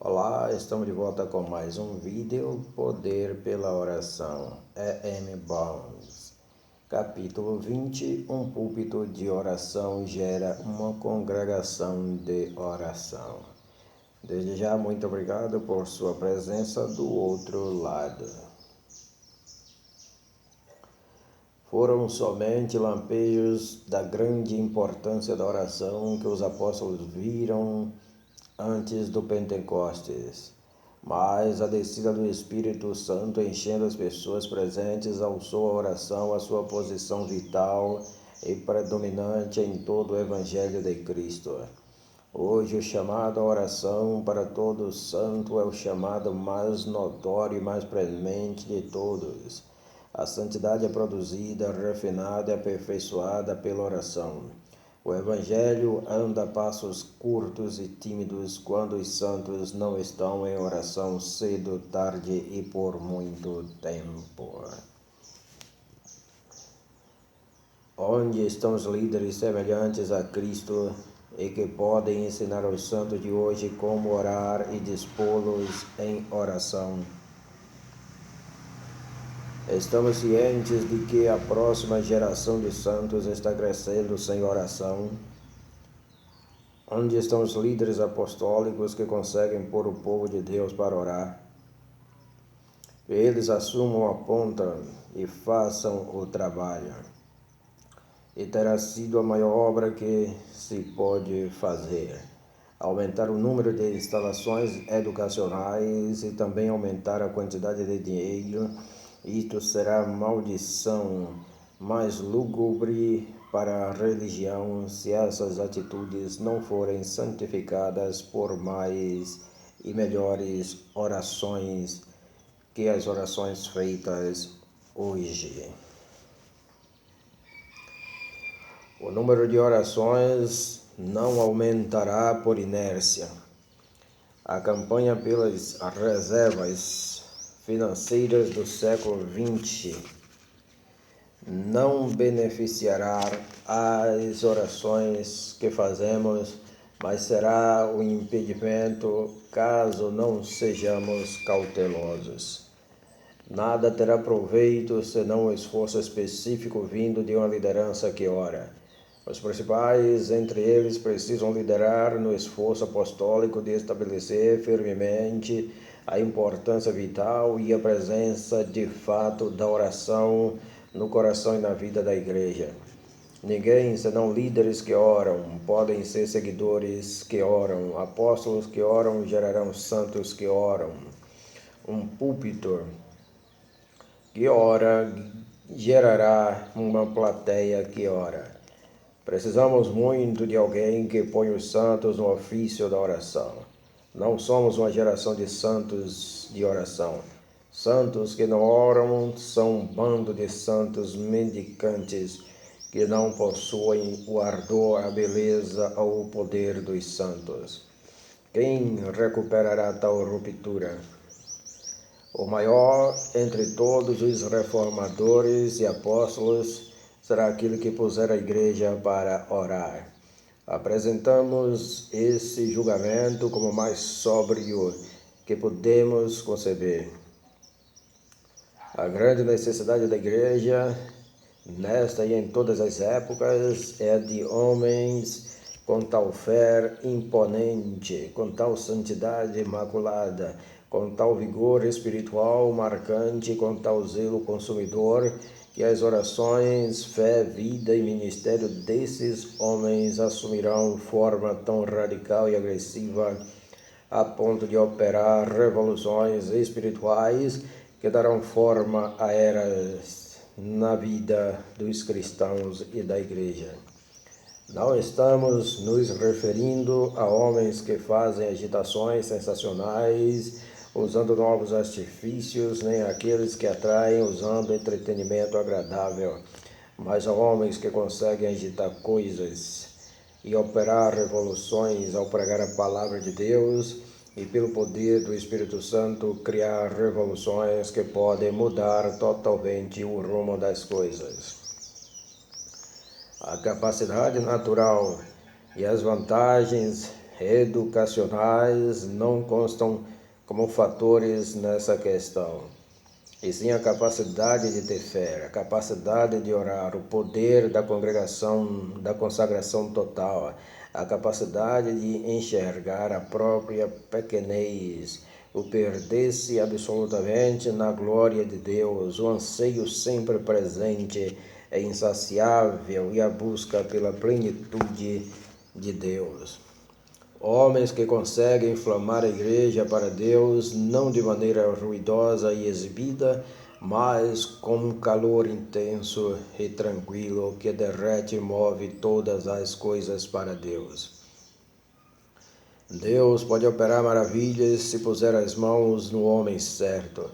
Olá, estamos de volta com mais um vídeo, Poder pela Oração, E.M. Bounds. Capítulo 20, um púlpito de oração gera uma congregação de oração. Desde já, muito obrigado por sua presença do outro lado. Foram somente lampejos da grande importância da oração que os apóstolos viram antes do Pentecostes, mas a descida do Espírito Santo enchendo as pessoas presentes alçou a oração à sua posição vital e predominante em todo o Evangelho de Cristo. Hoje o chamado à oração para todo santo é o chamado mais notório e mais premente de todos. A santidade é produzida, refinada e aperfeiçoada pela oração. O Evangelho anda a passos curtos e tímidos quando os santos não estão em oração cedo, tarde e por muito tempo. Onde estão os líderes semelhantes a Cristo e que podem ensinar aos santos de hoje como orar e dispô-los em oração? Estamos cientes de que a próxima geração de santos está crescendo sem oração. Onde estão os líderes apostólicos que conseguem pôr o povo de Deus para orar? Eles assumam a ponta e façam o trabalho. E terá sido a maior obra que se pode fazer. Aumentar o número de instalações educacionais e também aumentar a quantidade de dinheiro. Isto será maldição mais lúgubre para a religião se essas atitudes não forem santificadas por mais e melhores orações que as orações feitas hoje. O número de orações não aumentará por inércia. A campanha pelas reservas financeiras do século XX não beneficiará as orações que fazemos, mas será um impedimento caso não sejamos cautelosos. Nada terá proveito senão um esforço específico vindo de uma liderança que ora. Os principais entre eles precisam liderar no esforço apostólico de estabelecer firmemente a importância vital e a presença de fato da oração no coração e na vida da igreja. Ninguém, senão líderes que oram, podem ser seguidores que oram. Apóstolos que oram gerarão santos que oram. Um púlpito que ora gerará uma plateia que ora. Precisamos muito de alguém que põe os santos no ofício da oração. Não somos uma geração de santos de oração. Santos que não oram são um bando de santos mendicantes que não possuem o ardor, a beleza ou o poder dos santos. Quem recuperará tal ruptura? O maior entre todos os reformadores e apóstolos será aquele que puser a igreja para orar. Apresentamos esse julgamento como o mais sóbrio que podemos conceber. A grande necessidade da igreja, nesta e em todas as épocas, é de homens com tal fé imponente, com tal santidade imaculada, com tal vigor espiritual marcante, com tal zelo consumidor, que as orações, fé, vida e ministério desses homens assumirão forma tão radical e agressiva a ponto de operar revoluções espirituais que darão forma a eras na vida dos cristãos e da igreja. Não estamos nos referindo a homens que fazem agitações sensacionais usando novos artifícios, nem àqueles que atraem usando entretenimento agradável, mas a homens que conseguem agitar coisas e operar revoluções ao pregar a palavra de Deus e pelo poder do Espírito Santo criar revoluções que podem mudar totalmente o rumo das coisas. A capacidade natural e as vantagens educacionais não constam como fatores nessa questão, e sim a capacidade de ter fé, a capacidade de orar, o poder da congregação, da consagração total, a capacidade de enxergar a própria pequenez, o perder-se absolutamente na glória de Deus, o anseio sempre presente é insaciável e a busca pela plenitude de Deus. Homens que conseguem inflamar a igreja para Deus, não de maneira ruidosa e exibida, mas com um calor intenso e tranquilo que derrete e move todas as coisas para Deus. Deus pode operar maravilhas se puser as mãos no homem certo.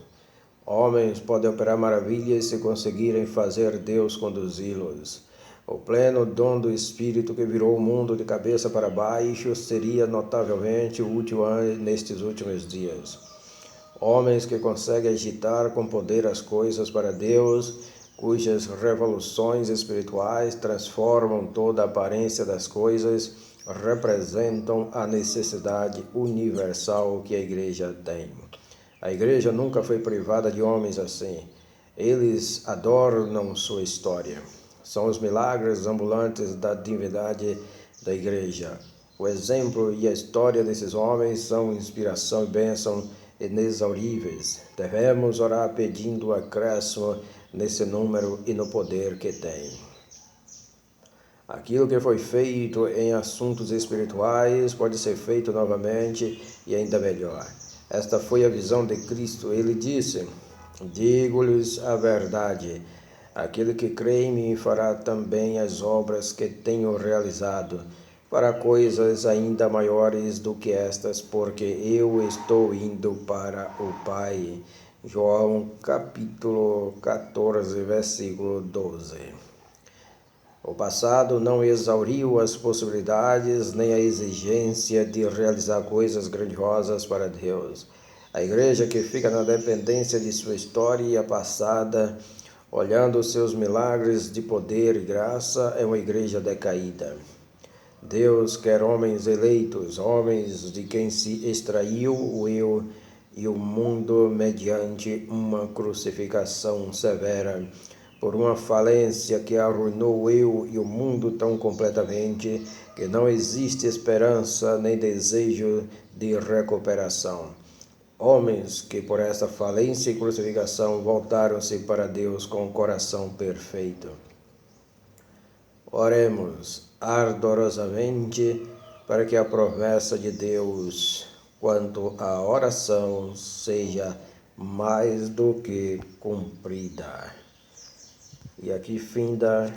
Homens podem operar maravilhas se conseguirem fazer Deus conduzi-los. O pleno dom do Espírito que virou o mundo de cabeça para baixo seria notavelmente útil nestes últimos dias. Homens que conseguem agitar com poder as coisas para Deus, cujas revoluções espirituais transformam toda a aparência das coisas, representam a necessidade universal que a igreja tem. A igreja nunca foi privada de homens assim. Eles adornam sua história. São os milagres ambulantes da divindade da igreja. O exemplo e a história desses homens são inspiração e bênção inexauríveis. Devemos orar pedindo acréscimo nesse número e no poder que tem. Aquilo que foi feito em assuntos espirituais pode ser feito novamente e ainda melhor. Esta foi a visão de Cristo. Ele disse: digo-lhes a verdade, aquele que crê em mim fará também as obras que tenho realizado, para coisas ainda maiores do que estas, porque eu estou indo para o Pai. João capítulo 14, versículo 12. O passado não exauriu as possibilidades nem a exigência de realizar coisas grandiosas para Deus. A igreja que fica na dependência de sua história passada, olhando os seus milagres de poder e graça, é uma igreja decaída. Deus quer homens eleitos, homens de quem se extraiu o eu e o mundo mediante uma crucificação severa, por uma falência que arruinou o eu e o mundo tão completamente que não existe esperança nem desejo de recuperação. Homens que por essa falência e crucificação voltaram-se para Deus com o coração perfeito. Oremos ardorosamente para que a promessa de Deus quanto à oração seja mais do que cumprida. E aqui finda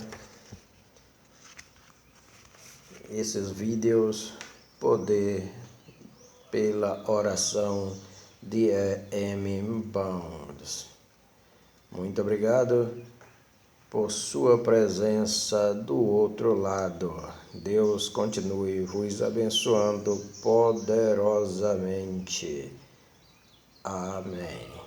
esses vídeos poder pela oração de E.M. Bounds. Muito obrigado por sua presença do outro lado. Deus continue vos abençoando poderosamente. Amém.